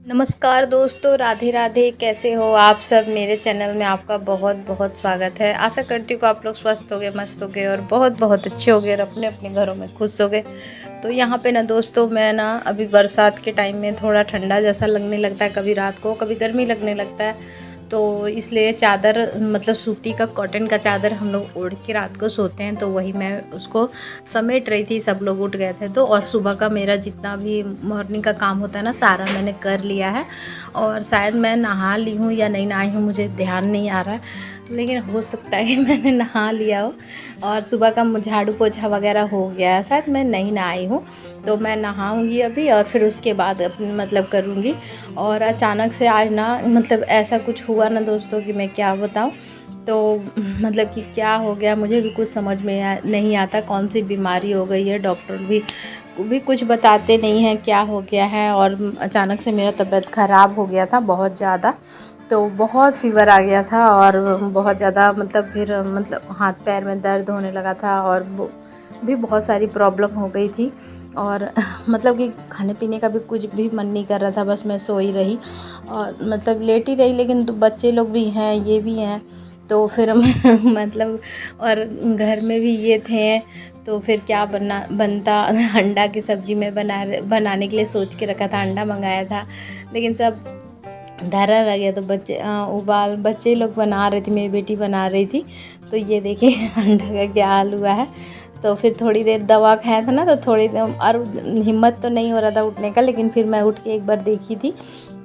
नमस्कार दोस्तों, राधे राधे। कैसे हो आप सब? मेरे चैनल में आपका बहुत बहुत स्वागत है। आशा करती हूँ कि आप लोग स्वस्थ होगे, मस्त होगे और बहुत बहुत अच्छे होगे और अपने अपने घरों में खुश होगे। तो यहाँ पे ना दोस्तों, मैं ना अभी बरसात के टाइम में थोड़ा ठंडा जैसा लगने लगता है, कभी रात को कभी गर्मी लगने लगता है। तो इसलिए चादर, मतलब सूती का, कॉटन का चादर हम लोग ओढ़ के रात को सोते हैं। तो वही मैं उसको समेट रही थी, सब लोग उठ गए थे तो। और सुबह का मेरा जितना भी मॉर्निंग का काम होता है ना, सारा मैंने कर लिया है। और शायद मैं नहा ली हूँ या नहीं नहाई हूँ, मुझे ध्यान नहीं आ रहा है, लेकिन हो सकता है कि मैंने नहा लिया हो। और सुबह का झाड़ू पोछा वगैरह हो गया है, शायद मैं नहीं नहाई हूँ। तो मैं नहाऊंगी अभी और फिर उसके बाद अपनी मतलब करूँगी। और अचानक से आज ना, मतलब ऐसा कुछ हुआ ना दोस्तों कि मैं क्या बताऊँ। तो मतलब कि क्या हो गया मुझे भी कुछ समझ में नहीं आता, कौन सी बीमारी हो गई है। डॉक्टर भी कुछ बताते नहीं हैं क्या हो गया है। और अचानक से मेरा तबीयत ख़राब हो गया था बहुत ज़्यादा। तो बहुत फ़ीवर आ गया था और बहुत ज़्यादा, मतलब फिर मतलब हाथ पैर में दर्द होने लगा था और भी बहुत सारी प्रॉब्लम हो गई थी। और मतलब कि खाने पीने का भी कुछ भी मन नहीं कर रहा था, बस मैं सो ही रही और मतलब लेट ही रही। लेकिन तो बच्चे लोग भी हैं, ये भी हैं, तो फिर मतलब और घर में भी ये थे। तो फिर क्या बनता अंडा की सब्ज़ी में बनाने के लिए सोच के रखा था, अंडा मंगाया था, लेकिन सब धरा रह गया। तो बच्चे लोग बना रहे थे, मेरी बेटी बना रही थी। तो ये देखिए अंडा का क्या हाल हुआ है। तो फिर थोड़ी देर दवा खाया था ना, तो थोड़ी देर और हिम्मत तो नहीं हो रहा था उठने का, लेकिन फिर मैं उठ के एक बार देखी थी।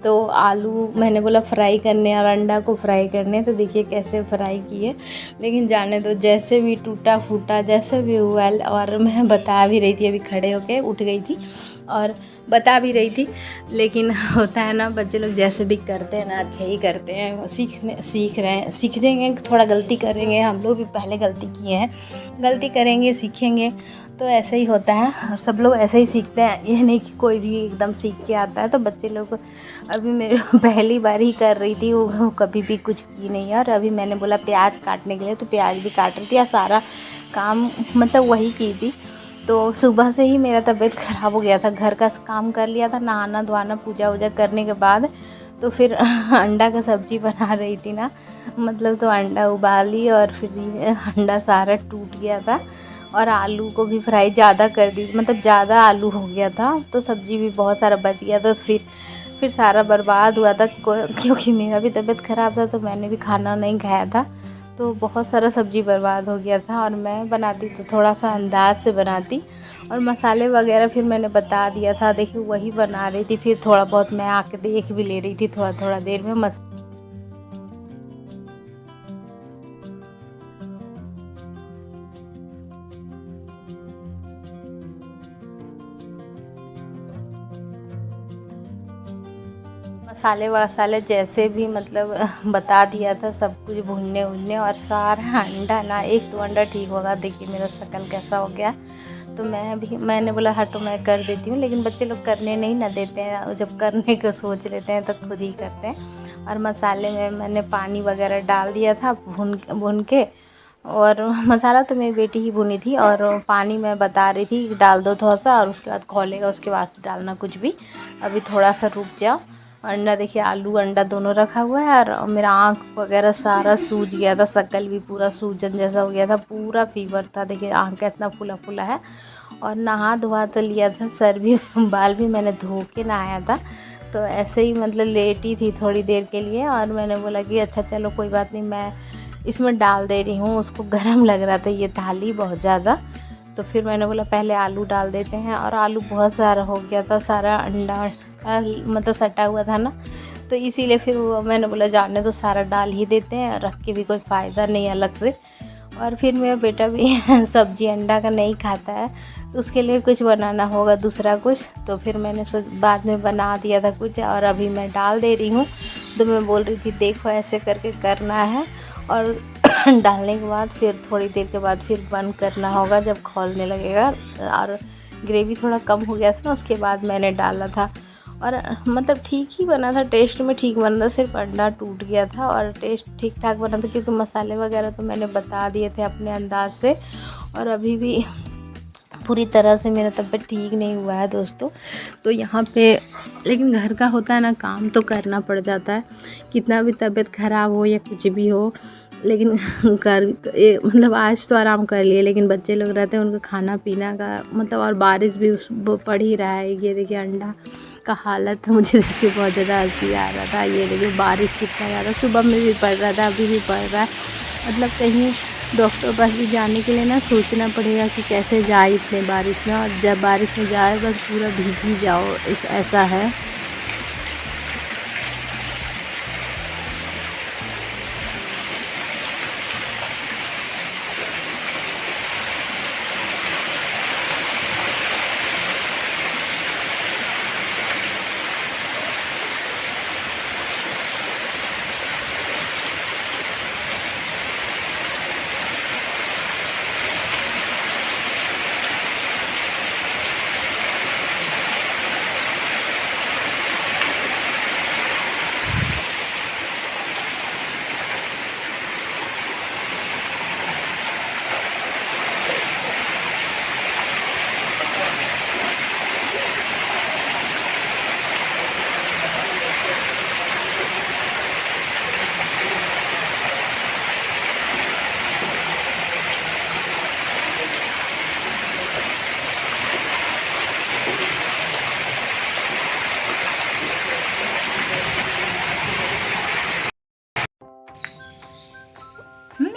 तो आलू मैंने बोला फ्राई करने और अंडा को फ्राई करने, तो देखिए कैसे फ्राई किए। लेकिन जाने दो, जैसे भी टूटा फूटा जैसे भी हुआ। और मैं बता भी रही थी, अभी खड़े होके उठ गई थी और बता भी रही थी। लेकिन होता है ना, बच्चे लोग जैसे भी करते हैं ना, अच्छे ही करते हैं। सीख रहे हैं, सीख जाएंगे। थोड़ा गलती करेंगे, हम लोग भी पहले गलती किए हैं, गलती करेंगे सीखेंगे। तो ऐसे ही होता है और सब लोग ऐसे ही सीखते हैं। ये नहीं कि कोई भी एकदम सीख के आता है। तो बच्चे लोग अभी मेरे पहली बार ही कर रही थी, वो कभी भी कुछ की नहीं है। और अभी मैंने बोला प्याज काटने के लिए, तो प्याज भी काट रही थी और सारा काम मतलब वही की थी। तो सुबह से ही मेरा तबीयत ख़राब हो गया था, घर का काम कर लिया था, नहाना धोना पूजा वूजा करने के बाद। तो फिर अंडा का सब्ज़ी बना रही थी ना, मतलब तो अंडा उबाली और फिर ये अंडा सारा टूट गया था। और आलू को भी फ्राई ज़्यादा कर दी, मतलब ज़्यादा आलू हो गया था, तो सब्ज़ी भी बहुत सारा बच गया था। फिर सारा बर्बाद हुआ था, क्योंकि मेरा भी तबीयत ख़राब था, तो मैंने भी खाना नहीं खाया था। तो बहुत सारा सब्ज़ी बर्बाद हो गया था। और मैं बनाती तो थोड़ा सा अंदाज से बनाती, और मसाले वगैरह फिर मैंने बता दिया था, देखिए वही बना रही थी। फिर थोड़ा बहुत मैं आके देख भी ले रही थी, थोड़ा थोड़ा देर में मसाले वसाले जैसे भी, मतलब बता दिया था सब कुछ, भूनने उनने। और सारा अंडा ना, एक तो अंडा ठीक होगा, देखिए मेरा शक्ल कैसा हो गया। तो मैंने बोला हटो मैं कर देती हूँ, लेकिन बच्चे लोग करने नहीं ना देते हैं, जब करने को सोच लेते हैं तो खुद ही करते हैं। और मसाले में मैंने पानी वगैरह डाल दिया था भून भून के। और मसाला तो मेरी बेटी ही भुनी थी, और पानी मैं बता रही थी डाल दो थोड़ा सा, और उसके बाद खोलेगा, उसके बाद डालना कुछ भी। अभी थोड़ा सा रुक जाओ। अंडा देखिए, आलू अंडा दोनों रखा हुआ है। और मेरा आँख वगैरह सारा सूज गया था, शक्ल भी पूरा सूजन जैसा हो गया था, पूरा फीवर था। देखिए आँख का इतना फूला फूला है। और नहा धोआ तो लिया था, सर भी बाल भी मैंने धो के नहाया था। तो ऐसे ही मतलब लेटी थी थोड़ी देर के लिए, और मैंने बोला कि अच्छा चलो कोई बात नहीं, मैं इसमें डाल दे रही हूँ। उसको गर्म लग रहा था ये थाली बहुत ज़्यादा। तो फिर मैंने बोला पहले आलू डाल देते हैं, और आलू बहुत सारा हो गया था, सारा अंडा मतलब सटा हुआ था ना। तो इसीलिए फिर मैंने बोला जाने तो सारा डाल ही देते हैं, रख के भी कोई फ़ायदा नहीं अलग से। और फिर मेरा बेटा भी सब्जी अंडा का नहीं खाता है, तो उसके लिए कुछ बनाना होगा दूसरा कुछ। तो फिर मैंने बाद में बना दिया था कुछ, और अभी मैं डाल दे रही हूँ। तो मैं बोल रही थी देखो ऐसे करके करना है। और डालने के बाद फिर थोड़ी देर के बाद फिर बंद करना होगा, जब खौलने लगेगा। और ग्रेवी थोड़ा कम हो गया था ना, उसके बाद मैंने डाला था। और मतलब ठीक ही बना था, टेस्ट में ठीक बना था, सिर्फ अंडा टूट गया था। और टेस्ट ठीक ठाक बना था, क्योंकि मसाले वगैरह तो मैंने बता दिए थे अपने अंदाज से। और अभी भी पूरी तरह से मेरा तबीयत ठीक नहीं हुआ है दोस्तों। तो यहाँ पे लेकिन घर का होता है ना, काम तो करना पड़ जाता है, कितना भी तबीयत ख़राब हो या कुछ भी हो। लेकिन मतलब आज तो आराम कर लिए, लेकिन बच्चे लोग रहते हैं, उनका खाना पीना का मतलब, और बारिश भी वो पड़ ही रहा है। ये देखिए अंडा का हालत मुझे देख के बहुत ज़्यादा हंसी आ रहा था। ये देखिए बारिश कितना ज़्यादा, सुबह में भी पड़ रहा था, अभी भी पड़ रहा है। मतलब कहीं डॉक्टर पास भी जाने के लिए ना सोचना पड़ेगा कि कैसे जाए इतने बारिश में, और जब बारिश में जाए बस पूरा भीग ही जाओ, ऐसा है।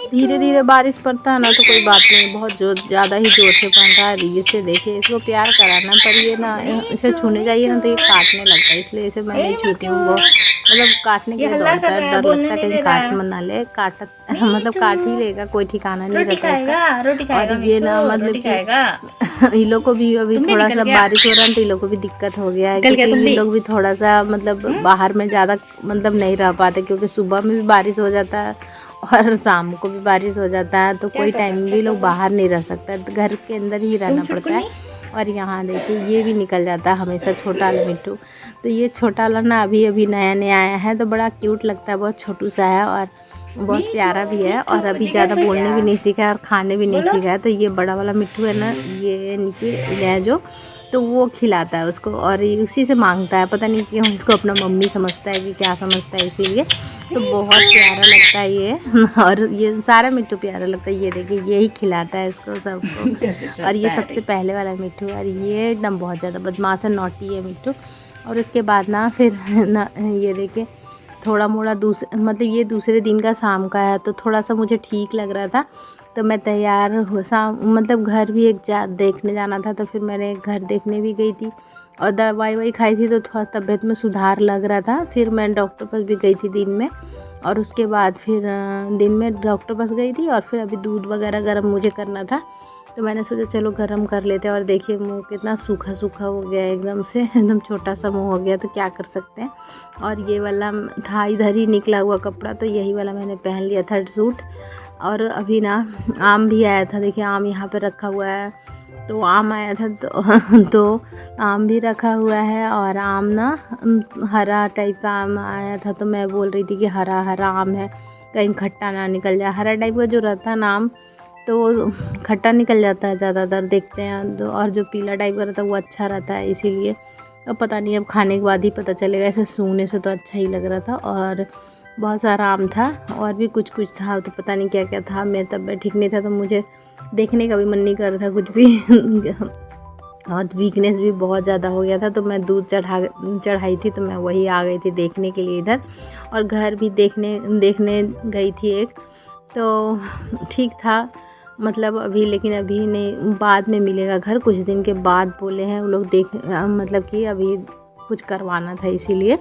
धीरे धीरे बारिश पड़ता है ना तो कोई बात नहीं, बहुत ज़्यादा ही जोर से पड़ रहा है। इसे देखिए, इसको प्यार कराना, पर ये ना इसे छूने जाइए ना तो ये काटने लगता है, इसलिए इसे मैं नहीं छूती हूँ। वो मतलब काटने के लिए दौड़ता है, डर लगता है कहीं काट मत ना ले। मतलब काट ही लेगा, कोई ठिकाना नहीं रहता इसका। और ये ना मतलब कि इन लोग को भी अभी थोड़ा सा बारिश हो रहा है तो इन लोग को भी दिक्कत हो गया है, क्योंकि ये लोग भी थोड़ा सा मतलब बाहर में ज़्यादा मतलब नहीं रह पाते, क्योंकि सुबह में भी बारिश हो जाता है और शाम को भी बारिश हो जाता है, तो कोई टाइम भी लोग बाहर नहीं रह सकता, घर के अंदर ही रहना पड़ता है। और यहाँ देखिए ये भी निकल जाता है हमेशा, छोटा वाला मिट्टू। तो ये छोटा वाला ना अभी अभी नया नया आया है, तो बड़ा क्यूट लगता है, बहुत छोटू सा है और बहुत प्यारा भी है, और अभी ज़्यादा बोलने भी नहीं सीखा है और खाने भी नहीं सीखा है। तो ये बड़ा वाला मिट्टू है ना, ये नीचे गया जो, तो वो खिलाता है उसको और ये उसी से मांगता है, पता नहीं क्यों इसको अपना मम्मी समझता है कि क्या समझता है, इसीलिए। तो बहुत प्यारा लगता है ये और ये सारा मिट्टू प्यारा लगता है। ये देखिए ये ही खिलाता है इसको सबको। और ये सबसे पहले वाला मिट्टू, और ये एकदम बहुत ज़्यादा बदमाश है, नॉटी है मिट्टू। और उसके बाद ना फिर ना ये देखिए थोड़ा मोड़ा मतलब ये दूसरे दिन का शाम का है, तो थोड़ा सा मुझे ठीक लग रहा था, तो मैं तैयार हो मतलब घर भी देखने जाना था, तो फिर मैंने घर देखने भी गई थी और दवाई वही खाई थी, तो थोड़ा तबीयत में सुधार लग रहा था। फिर मैं डॉक्टर पास भी गई थी दिन में, और उसके बाद फिर दिन में डॉक्टर पास गई थी, और फिर अभी दूध वगैरह गर्म मुझे करना था, तो मैंने सोचा चलो गर्म कर लेते हैं। और देखिए मुंह कितना सूखा सूखा हो गया एकदम से, एकदम छोटा सा मुंह हो गया, तो क्या कर सकते हैं। और ये वाला था इधर ही निकला हुआ कपड़ा, तो यही वाला मैंने पहन लिया था सूट। और अभी ना आम भी आया था, देखिए आम यहाँ पे रखा हुआ है, तो आम आया था तो आम भी रखा हुआ है। और आम ना हरा टाइप का आम आया था, तो मैं बोल रही थी कि हरा हरा आम है, कहीं खट्टा ना निकल जाए। हरा टाइप का जो रहता है ना आम, तो खट्टा निकल जाता है ज़्यादातर, देखते हैं तो। और जो पीला टाइप का रहता है वो अच्छा रहता है, इसीलिए। अब पता नहीं, अब खाने के बाद ही पता चलेगा, ऐसे सूंघने से तो अच्छा ही लग रहा था। और बहुत सारा आम था, और भी कुछ कुछ था, तो पता नहीं क्या क्या था। मैं तब ठीक नहीं था, तो मुझे देखने का भी मन नहीं कर रहा था कुछ भी और वीकनेस भी बहुत ज़्यादा हो गया था, तो मैं दूध चढ़ाई थी, तो मैं वही आ गई थी देखने के लिए इधर। और घर भी देखने गई थी एक, तो ठीक था मतलब अभी, लेकिन अभी नहीं, बाद में मिलेगा घर, कुछ दिन के बाद बोले हैं वो लोग। मतलब कि अभी कुछ करवाना था, इसीलिए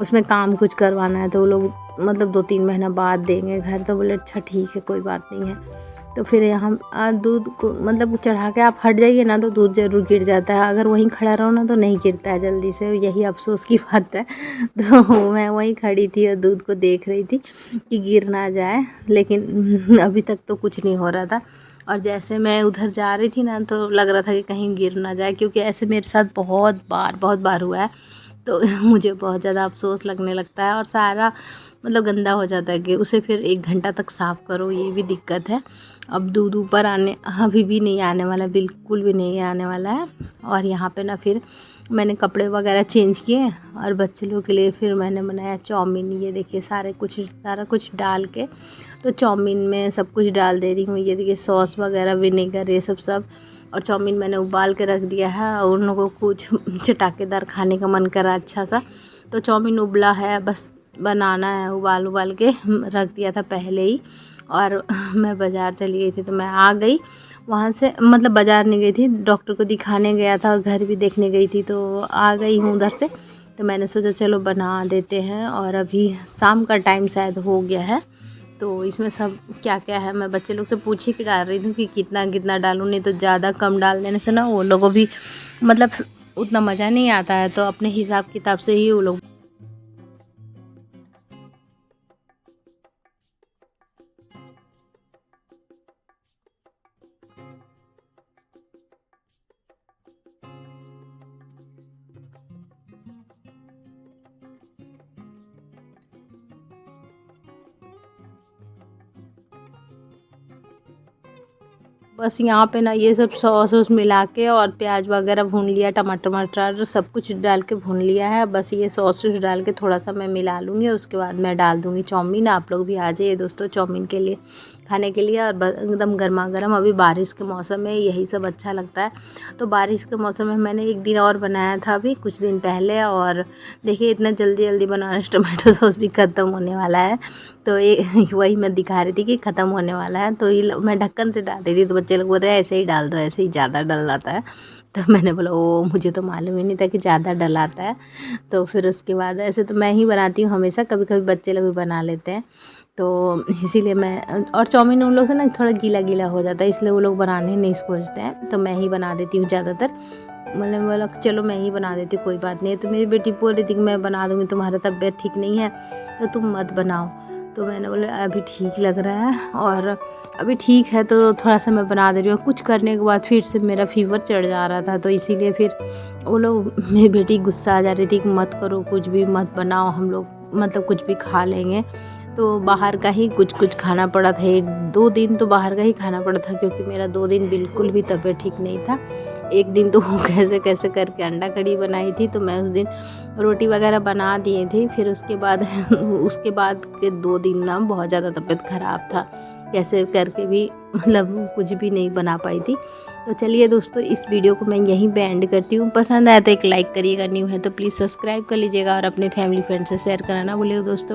उसमें काम कुछ करवाना है, तो वो लोग मतलब 2-3 महीना बाद देंगे घर। तो बोले अच्छा ठीक है, कोई बात नहीं है। तो फिर यहाँ दूध को मतलब चढ़ा के आप हट जाइए ना, तो दूध ज़रूर गिर जाता है, अगर वहीं खड़ा रहो ना तो नहीं गिरता है जल्दी से, यही अफसोस की बात है। तो मैं वहीं खड़ी थी और दूध को देख रही थी कि गिर ना जाए, लेकिन अभी तक तो कुछ नहीं हो रहा था। और जैसे मैं उधर जा रही थी ना, तो लग रहा था कि कहीं गिर ना जाए, क्योंकि ऐसे मेरे साथ बहुत बार हुआ है। तो मुझे बहुत ज़्यादा अफसोस लगने लगता है, और सारा मतलब गंदा हो जाता है कि उसे फिर 1 घंटा तक साफ़ करो, ये भी दिक्कत है। अब दूध ऊपर अभी भी नहीं आने वाला, बिल्कुल भी नहीं आने वाला है। और यहाँ पे ना फिर मैंने कपड़े वगैरह चेंज किए और बच्चे लोग के लिए फिर मैंने बनाया चाउमीन। ये देखिए सारा कुछ डाल के तो चाउमीन में सब कुछ डाल दे रही हूँ। ये देखिए सॉस वगैरह, विनेगर, ये सब और चाउमीन मैंने उबाल के रख दिया है और उन लोगों को कुछ चटाकेदार खाने का मन करा अच्छा सा, तो चाउमीन उबला है, बस बनाना है। उबाल के रख दिया था पहले ही। और मैं बाज़ार चली गई थी, तो मैं आ गई वहाँ से, मतलब बाज़ार नहीं गई थी, डॉक्टर को दिखाने गया था और घर भी देखने गई थी, तो आ गई हूँ उधर से। तो मैंने सोचा चलो बना देते हैं। और अभी शाम का टाइम शायद हो गया है, तो इसमें सब क्या क्या है मैं बच्चे लोग से पूछ ही के डाल रही थी कि कितना कितना डालूँ, नहीं तो ज़्यादा कम डाल देने से ना वो लोगों भी मतलब उतना मज़ा नहीं आता है, तो अपने हिसाब किताब से ही वो लोग। बस यहाँ पे ना ये सब सॉस वॉस मिला के और प्याज वगैरह भून लिया, टमाटर मटर सब कुछ डाल के भून लिया है। बस ये सॉस वॉस डाल के थोड़ा सा मैं मिला लूँगी, उसके बाद मैं डाल दूँगी चाउमीन। आप लोग भी आ जाइए दोस्तों चाउमीन के लिए, खाने के लिए। और एकदम गर्मा गर्म, अभी बारिश के मौसम में यही सब अच्छा लगता है। तो बारिश के मौसम में मैंने एक दिन और बनाया था अभी कुछ दिन पहले, और देखिए इतना जल्दी जल्दी बनाना, टमाटो सॉस भी ख़त्म होने वाला है। तो ये वही मैं दिखा रही थी कि ख़त्म होने वाला है, तो ये मैं ढक्कन से डाल रही थी, तो बच्चे लोग बोल रहे हैं ऐसे ही डाल दो, ऐसे ही ज़्यादा डलाता है। तो मैंने बोला ओ मुझे तो मालूम ही नहीं था कि ज़्यादा डलाता है। तो फिर उसके बाद ऐसे तो मैं ही बनाती हूँ हमेशा, कभी कभी बच्चे लोग भी बना लेते हैं, तो इसीलिए मैं। और चाउमीन उन लोग से ना थोड़ा गीला गीला हो जाता है, इसलिए वो लोग बनाने नहीं सोचते हैं, तो मैं ही बना देती हूँ ज़्यादातर। मतलब बोला चलो मैं ही बना देती हूँ, कोई बात नहीं है। तो मेरी बेटी बोल रही थी कि मैं बना दूँगी, तुम्हारा तबीयत ठीक नहीं है तो तुम मत बनाओ। तो मैंने बोला अभी ठीक लग रहा है और अभी ठीक है, तो थोड़ा सा मैं बना दे रही हूँ। कुछ करने के बाद फिर से मेरा फीवर चढ़ जा रहा था, तो इसीलिए फिर वो लोग, मेरी बेटी गुस्सा आ जा रही थी कि मत करो, कुछ भी मत बनाओ, हम लोग मतलब कुछ भी खा लेंगे। तो बाहर का ही कुछ खाना पड़ा था, 1-2 दिन तो बाहर का ही खाना पड़ा था, क्योंकि मेरा 2 दिन बिल्कुल भी तबीयत ठीक नहीं था। एक दिन तो वो कैसे कैसे करके अंडा कढ़ी बनाई थी, तो मैं उस दिन रोटी वगैरह बना दिए थे। फिर उसके बाद उसके बाद के 2 दिन ना बहुत ज़्यादा तबीयत ख़राब था, कैसे करके भी मतलब कुछ भी नहीं बना पाई थी। तो चलिए दोस्तों इस वीडियो को मैं यहीं पे एंड करती हूँ। पसंद आया तो एक लाइक करिएगा, न्यू है तो प्लीज़ सब्सक्राइब कर लीजिएगा और अपने फैमिली फ्रेंड से शेयर करना ना भूलिएगा दोस्तों।